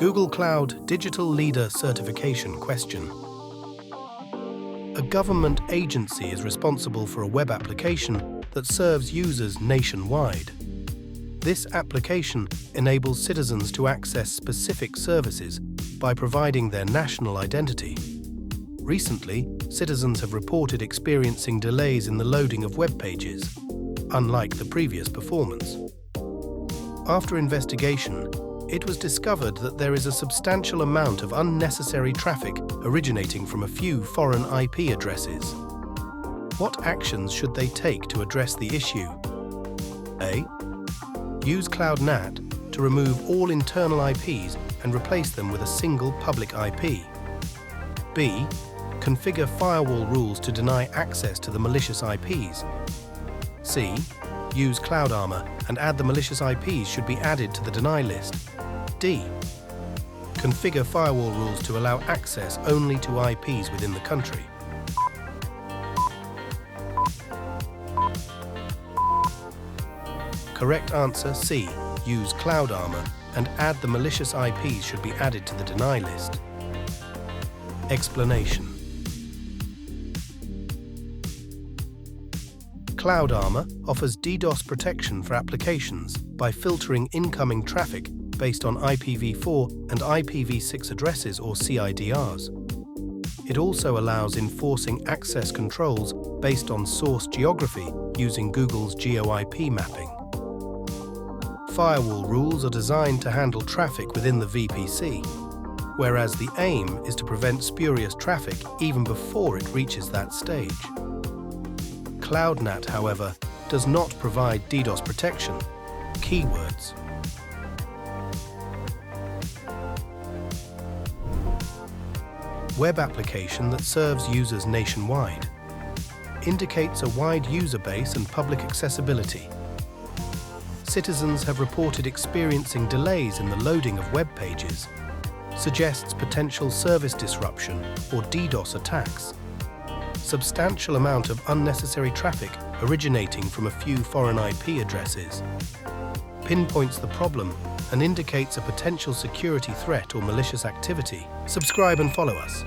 Google Cloud Digital Leader Certification question. A government agency is responsible for a web application that serves users nationwide. This application enables citizens to access specific services by providing their national identity. Recently, citizens have reported experiencing delays in the loading of web pages, unlike the previous performance. After investigation, it was discovered that there is a substantial amount of unnecessary traffic originating from a few foreign IP addresses. What actions should they take to address the issue? A. Use CloudNAT to remove all internal IPs and replace them with a single public IP. B. Configure firewall rules to deny access to the malicious IPs. C. Use CloudArmor and add the malicious IPs should be added to the deny list. D. Configure firewall rules to allow access only to IPs within the country. Correct answer C. Use CloudArmor and add the malicious IPs should be added to the deny list. Explanation. CloudArmor offers DDoS protection for applications by filtering incoming traffic based on IPv4 and IPv6 addresses or CIDRs. It also allows enforcing access controls based on source geography using Google's GeoIP mapping. Firewall rules are designed to handle traffic within the VPC, whereas the aim is to prevent spurious traffic even before it reaches that stage. CloudNAT, however, does not provide DDoS protection. Keywords. Web application that serves users nationwide. Indicates a wide user base and public accessibility. Citizens have reported experiencing delays in the loading of web pages. Suggests potential service disruption or DDoS attacks. Substantial amount of unnecessary traffic originating from a few foreign IP addresses. Pinpoints the problem and indicates a potential security threat or malicious activity. Subscribe and follow us.